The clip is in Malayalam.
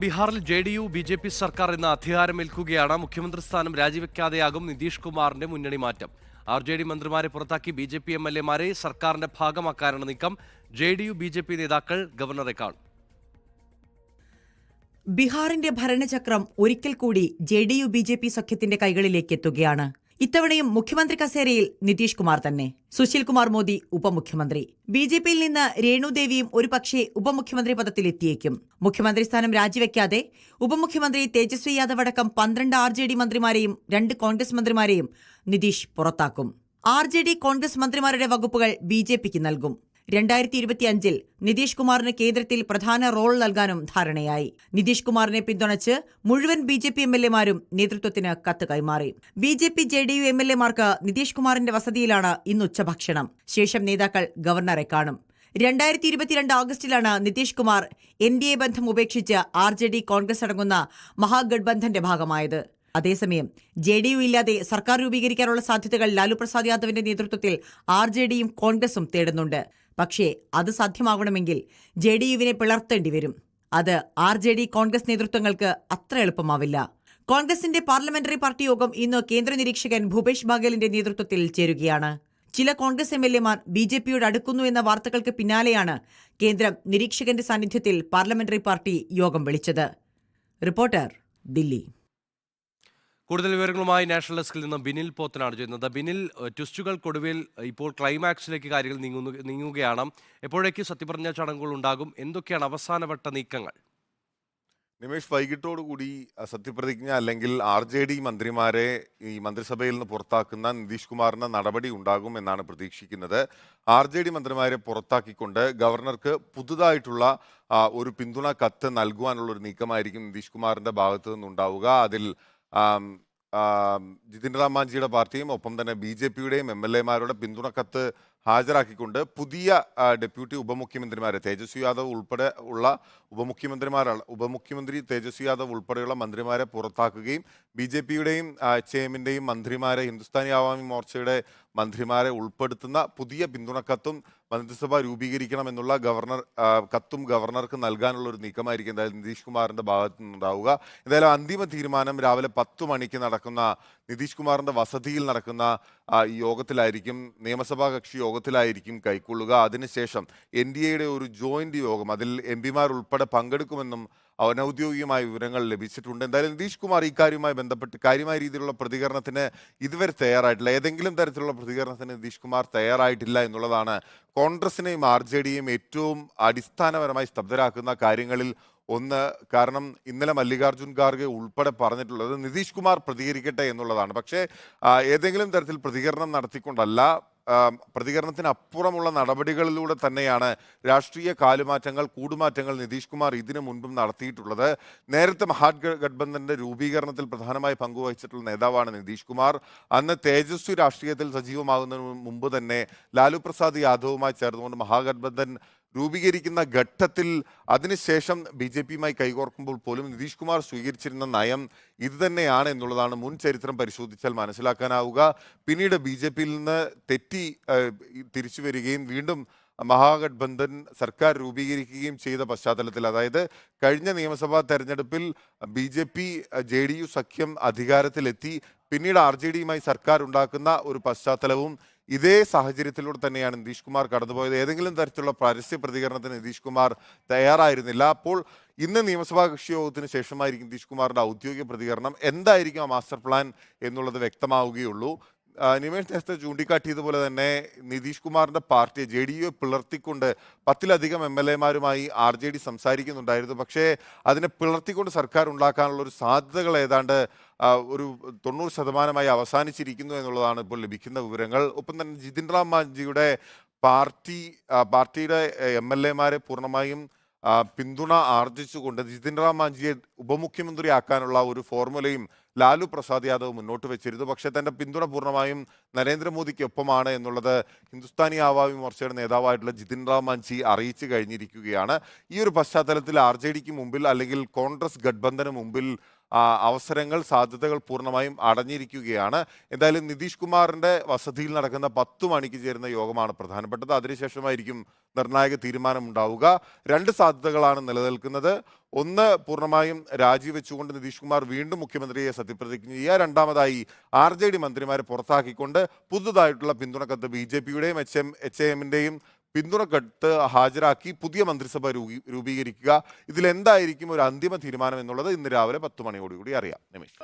ബീഹാറിൽ ജെഡിയു ബി.ജെ.പി. സർക്കാർ ഇന്ന് അധികാരമേൽക്കുകയാണ്. മുഖ്യമന്ത്രി സ്ഥാനം രാജിവെക്കാതെയാകും നിതീഷ് കുമാറിന്റെ മുന്നണി മാറ്റം. ആർ.ജെ.ഡി. മന്ത്രിമാരെ പുറത്താക്കി ബി.ജെ.പി. എം.എൽ.എമാരെ സർക്കാരിന്റെ ഭാഗമാക്കാനാണ് നീക്കം. JDU BJP. നേതാക്കൾ ഗവർണറെ കാണും. ബീഹാറിന്റെ ഭരണചക്രം ഒരിക്കൽ കൂടി ജെഡിയു ബി.ജെ.പി. സഖ്യത്തിന്റെ കൈകളിലേക്ക് എത്തുകയാണ്. ഇത്തവണയും മുഖ്യമന്ത്രി കസേരയിൽ നിതീഷ് കുമാർ തന്നെ. സുശീൽ കുമാർ മോദി ഉപമുഖ്യമന്ത്രി. ബി.ജെ.പിയിൽ നിന്ന് രേണുദേവിയും ഒരുപക്ഷേ ഉപമുഖ്യമന്ത്രി പദത്തിലെത്തിയേക്കും. മുഖ്യമന്ത്രി സ്ഥാനം രാജിവെക്കാതെ ഉപമുഖ്യമന്ത്രി തേജസ്വി യാദവ് അടക്കം 12 ആർ.ജെ.ഡി. മന്ത്രിമാരെയും 2 കോൺഗ്രസ് മന്ത്രിമാരെയും നിതീഷ് പുറത്താക്കും. ആർ.ജെ.ഡി. കോൺഗ്രസ് മന്ത്രിമാരുടെ വകുപ്പുകൾ ബി.ജെ.പിക്ക് നൽകും. 2025-ൽ നിതീഷ് കുമാറിന് കേന്ദ്രത്തിൽ പ്രധാന റോൾ നൽകാനും ധാരണയായി. നിതീഷ് കുമാറിനെ പിന്തുണച്ച് മുഴുവൻ ബി.ജെ.പി. എം.എൽ.എമാരും നേതൃത്വത്തിന് കത്ത് കൈമാറി. ബി.ജെ.പി. ജെ.ഡി.യു എം.എൽ.എമാർക്ക് നിതീഷ് കുമാറിന്റെ വസതിയിലാണ് ഇന്ന് ഉച്ചഭക്ഷണം. ശേഷം നേതാക്കൾ ഗവർണറെ കാണും. 2022 ആഗസ്റ്റിലാണ് നിതീഷ് കുമാർ എൻ.ഡി.എ ബന്ധം ഉപേക്ഷിച്ച് ആർ.ജെ.ഡി. കോൺഗ്രസ് അടങ്ങുന്ന മഹാഗഡ്ബന്ധന്റെ ഭാഗമായത്. അതേസമയം ജെ.ഡി.യു ഇല്ലാതെ സർക്കാർ രൂപീകരിക്കാനുള്ള സാധ്യതകൾ ലാലു പ്രസാദ് യാദവിന്റെ നേതൃത്വത്തിൽ ആർ.ജെ.ഡിയും കോൺഗ്രസും തേടുന്നുണ്ട്. പക്ഷേ അത് സാധ്യമാകണമെങ്കിൽ ജെ.ഡി.യുവിനെ പിളർത്തേണ്ടി വരും. അത് ആർ.ജെ.ഡി. കോൺഗ്രസ് നേതൃത്വങ്ങൾക്ക് അത്ര എളുപ്പമാവില്ല. കോൺഗ്രസിന്റെ പാർലമെന്ററി പാർട്ടി യോഗം ഇന്ന് കേന്ദ്ര നിരീക്ഷകൻ ഭൂപേഷ് ബാഗേലിന്റെ നേതൃത്വത്തിൽ ചേരുകയാണ്. ചില കോൺഗ്രസ് എം.എൽ.എമാർ ബി.ജെ.പിയോട് അടുക്കുന്നു എന്ന വാർത്തകൾക്ക് പിന്നാലെയാണ് കേന്ദ്രം നിരീക്ഷകന്റെ സാന്നിധ്യത്തിൽ പാർലമെന്ററി പാർട്ടി യോഗം വിളിച്ചത്. റിപ്പോർട്ടർ, ദില്ലി. കൂടുതൽ വിവരങ്ങളുമായി നാഷണൽ ഡെസ്കിൽ നിന്ന് ബിനിൽ പോത്തനാണ് ചെയ്യുന്നത്. ബിനിൽ, ട്വിസ്റ്റുകൾക്കൊടുവിൽ ഇപ്പോൾ ക്ലൈമാക്സിലേക്ക് കാര്യങ്ങൾ നീങ്ങുകയാണ്. എപ്പോഴേക്ക് സത്യപ്രതിജ്ഞാ ചടങ്ങുകൾ ഉണ്ടാകും? എന്തൊക്കെയാണ് അവസാനവട്ട നീക്കങ്ങൾ? നിമേഷ്, വൈകിട്ടോടുകൂടി സത്യപ്രതിജ്ഞ അല്ലെങ്കിൽ ആർ.ജെ.ഡി. മന്ത്രിമാരെ ഈ മന്ത്രിസഭയിൽ നിന്ന് പുറത്താക്കുന്ന നിതീഷ് കുമാറിന് നടപടി ഉണ്ടാകും എന്നാണ് പ്രതീക്ഷിക്കുന്നത്. ആർ.ജെ.ഡി. മന്ത്രിമാരെ പുറത്താക്കിക്കൊണ്ട് ഗവർണർക്ക് പുതുതായിട്ടുള്ള ഒരു പിന്തുണ കത്ത് നൽകുവാനുള്ള ഒരു നീക്കമായിരിക്കും നിതീഷ് കുമാറിന്റെ ഭാഗത്തു നിന്നുണ്ടാവുക. അതിൽ ജിതിൻ റാം മാഞ്ചിയുടെ പാർട്ടിയും ഒപ്പം തന്നെ ബി.ജെ.പിയുടെയും എം.എൽ.എമാരുടെ പിന്തുണ കത്ത് ഹാജരാക്കിക്കൊണ്ട് പുതിയ ഡെപ്യൂട്ടി ഉപമുഖ്യമന്ത്രിമാരെ തേജസ്വി യാദവ് ഉൾപ്പെടെ ഉള്ള ഉപമുഖ്യമന്ത്രി തേജസ്വി യാദവ് ഉൾപ്പെടെയുള്ള മന്ത്രിമാരെ പുറത്താക്കുകയും ബി.ജെ.പിയുടെയും എച്ച്.എമ്മിൻ്റെയും മന്ത്രിമാരെ, ഹിന്ദുസ്ഥാനി അവാമി മോർച്ചയുടെ മന്ത്രിമാരെ ഉൾപ്പെടുത്തുന്ന പുതിയ പിന്തുണക്കത്തും മന്ത്രിസഭ രൂപീകരിക്കണമെന്നുള്ള കത്തും ഗവർണർക്ക് നൽകാനുള്ള ഒരു നീക്കമായിരിക്കും എന്തായാലും നിതീഷ് കുമാറിന്റെ ഭാഗത്തു നിന്നുണ്ടാവുക. എന്തായാലും അന്തിമ തീരുമാനം രാവിലെ 10 മണിക്ക് നടക്കുന്ന നിതീഷ് കുമാറിന്റെ വസതിയിൽ നടക്കുന്ന ഈ യോഗത്തിലായിരിക്കും, നിയമസഭാ കക്ഷി യോഗത്തിലായിരിക്കും കൈക്കൊള്ളുക. അതിനുശേഷം എൻ.ഡി.എയുടെ ഒരു ജോയിന്റ് യോഗം, അതിൽ എം.പിമാർ ഉൾപ്പെടെ പങ്കെടുക്കുമെന്നും അനൌദ്യോഗികമായ വിവരങ്ങൾ ലഭിച്ചിട്ടുണ്ട്. എന്തായാലും നിതീഷ് കുമാർ ഇക്കാര്യവുമായി ബന്ധപ്പെട്ട് കാര്യമായ രീതിയിലുള്ള പ്രതികരണത്തിന് ഇതുവരെ തയ്യാറായിട്ടില്ല. ഏതെങ്കിലും തരത്തിലുള്ള പ്രതികരണത്തിന് നിതീഷ് കുമാർ തയ്യാറായിട്ടില്ല എന്നുള്ളതാണ് കോൺഗ്രസിനെയും ആർ.ജെ.ഡിയെയും ഏറ്റവും അടിസ്ഥാനപരമായി സ്തബ്ധരാക്കുന്ന കാര്യങ്ങളിൽ ഒന്ന്. കാരണം ഇന്നലെ മല്ലികാർജുൻ ഖാർഗെ ഉൾപ്പെടെ പറഞ്ഞിട്ടുള്ളത് നിതീഷ് കുമാർ പ്രതികരിക്കട്ടെ എന്നുള്ളതാണ്. പക്ഷേ ഏതെങ്കിലും തരത്തിൽ പ്രതികരണം നടത്തിക്കൊണ്ടല്ല, പ്രതികരണത്തിനപ്പുറമുള്ള നടപടികളിലൂടെ തന്നെയാണ് രാഷ്ട്രീയ കൂടുമാറ്റങ്ങൾ നിതീഷ് കുമാർ ഇതിനു മുൻപും നടത്തിയിട്ടുള്ളത്. നേരത്തെ മഹാഗഡ്ബന്ധന്റെ രൂപീകരണത്തിൽ പ്രധാനമായി പങ്കുവഹിച്ചിട്ടുള്ള നേതാവാണ് നിതീഷ് കുമാർ. അന്ന് തേജസ്വി രാഷ്ട്രീയത്തിൽ സജീവമാകുന്നതിന് മുമ്പ് തന്നെ ലാലു പ്രസാദ് യാദവുമായി ചേർന്നുകൊണ്ട് മഹാഗഡ്ബന്ധൻ രൂപീകരിക്കുന്ന ഘട്ടത്തിൽ അതിനുശേഷം ബി.ജെ.പിയുമായി കൈകോർക്കുമ്പോൾ പോലും നിതീഷ് കുമാർ സ്വീകരിച്ചിരുന്ന നയം ഇതുതന്നെയാണ് എന്നുള്ളതാണ് മുൻ ചരിത്രം പരിശോധിച്ചാൽ മനസ്സിലാക്കാനാവുക. പിന്നീട് ബി.ജെ.പിയിൽ നിന്ന് തെറ്റി തിരിച്ചു വരികയും വീണ്ടും മഹാഗഡ്ബന്ധൻ സർക്കാർ രൂപീകരിക്കുകയും ചെയ്ത പശ്ചാത്തലത്തിൽ, അതായത് കഴിഞ്ഞ നിയമസഭാ തെരഞ്ഞെടുപ്പിൽ ബി.ജെ.പി. ജെ.ഡി.യു സഖ്യം അധികാരത്തിലെത്തി പിന്നീട് ആർ.ജെ.ഡിയുമായി സർക്കാർ ഉണ്ടാക്കുന്ന ഒരു പശ്ചാത്തലവും ഇതേ സാഹചര്യത്തിലൂടെ തന്നെയാണ് നിതീഷ് കുമാർ കടന്നുപോയത്. ഏതെങ്കിലും തരത്തിലുള്ള പരസ്യ പ്രതികരണത്തിന് നിതീഷ് കുമാർ തയ്യാറായിരുന്നില്ല. അപ്പോൾ ഇന്ന് നിയമസഭാ കക്ഷി യോഗത്തിന് ശേഷമായിരിക്കും നിതീഷ് കുമാറിന്റെ ഔദ്യോഗിക പ്രതികരണം. എന്തായിരിക്കും ആ മാസ്റ്റർ പ്ലാൻ എന്നുള്ളത് വ്യക്തമാവുകയുള്ളൂ. നിമേഷ് നേരത്തെ ചൂണ്ടിക്കാട്ടിയതുപോലെ തന്നെ നിതീഷ് കുമാറിന്റെ പാർട്ടിയെ ജെ.ഡി.യു പിളർത്തിക്കൊണ്ട് 10ലധികം എം.എൽ.എമാരുമായി ആർ.ജെ.ഡി സംസാരിക്കുന്നുണ്ടായിരുന്നു. പക്ഷേ അതിനെ പിളർത്തിക്കൊണ്ട് സർക്കാർ ഉണ്ടാക്കാനുള്ള ഒരു സാധ്യതകൾ ഏതാണ്ട് ഒരു 90% അവസാനിച്ചിരിക്കുന്നു എന്നുള്ളതാണ് ഇപ്പോൾ ലഭിക്കുന്ന വിവരങ്ങൾ. ഒപ്പം തന്നെ ജിതിൻ റാം മാഞ്ചിയുടെ പാർട്ടിയുടെ എം.എൽ.എമാരെ പൂർണ്ണമായും പിന്തുണ ആർജിച്ചുകൊണ്ട് ജിതിൻ റാം മാഞ്ചിയെ ഉപമുഖ്യമന്ത്രിയാക്കാനുള്ള ഒരു ഫോർമുലയും ലാലു പ്രസാദ് യാദവ് മുന്നോട്ട് വെച്ചിരുന്നു. പക്ഷേ തന്റെ പിന്തുണ പൂർണ്ണമായും നരേന്ദ്രമോദിക്കൊപ്പമാണ് എന്നുള്ളത് ഹിന്ദുസ്ഥാനി അവാമി മോർച്ചയുടെ നേതാവായിട്ടുള്ള ജിതിൻ റാം മാഞ്ചി അറിയിച്ചു കഴിഞ്ഞിരിക്കുകയാണ്. ഈ ഒരു പശ്ചാത്തലത്തിൽ ആർ.ജെ.ഡിക്ക് മുമ്പിൽ അല്ലെങ്കിൽ കോൺഗ്രസ് ഗഡ്ബന്ധന് മുമ്പിൽ അവസരങ്ങൾ, സാധ്യതകൾ പൂർണ്ണമായും അടഞ്ഞിരിക്കുകയാണ്. എന്തായാലും നിതീഷ് കുമാറിന്റെ വസതിയിൽ നടക്കുന്ന 10 മണിക്ക് ചേരുന്ന യോഗമാണ് പ്രധാനപ്പെട്ടത്. അതിനുശേഷമായിരിക്കും നിർണായക തീരുമാനമുണ്ടാവുക. 2 സാധ്യതകളാണ് നിലനിൽക്കുന്നത്. ഒന്ന് പൂർണ്ണമായും രാജിവെച്ചുകൊണ്ട് നിതീഷ് കുമാർ വീണ്ടും മുഖ്യമന്ത്രിയെ സത്യപ്രതിജ്ഞ ചെയ്യുക, രണ്ടാമതായി RJD മന്ത്രിമാരെ പുറത്താക്കിക്കൊണ്ട് പുതുതായിട്ടുള്ള പിന്തുണക്കത്ത് BJPയുടെയും HAM-ന്റെയും പിന്തുണക്കത്ത് ഹാജരാക്കി പുതിയ മന്ത്രിസഭ രൂപീകരിക്കുക. ഇതിലെന്തായിരിക്കും ഒരു അന്തിമ തീരുമാനം എന്നുള്ളത് ഇന്ന് രാവിലെ 10 മണിയോടുകൂടി അറിയാം. നിമിഷ്.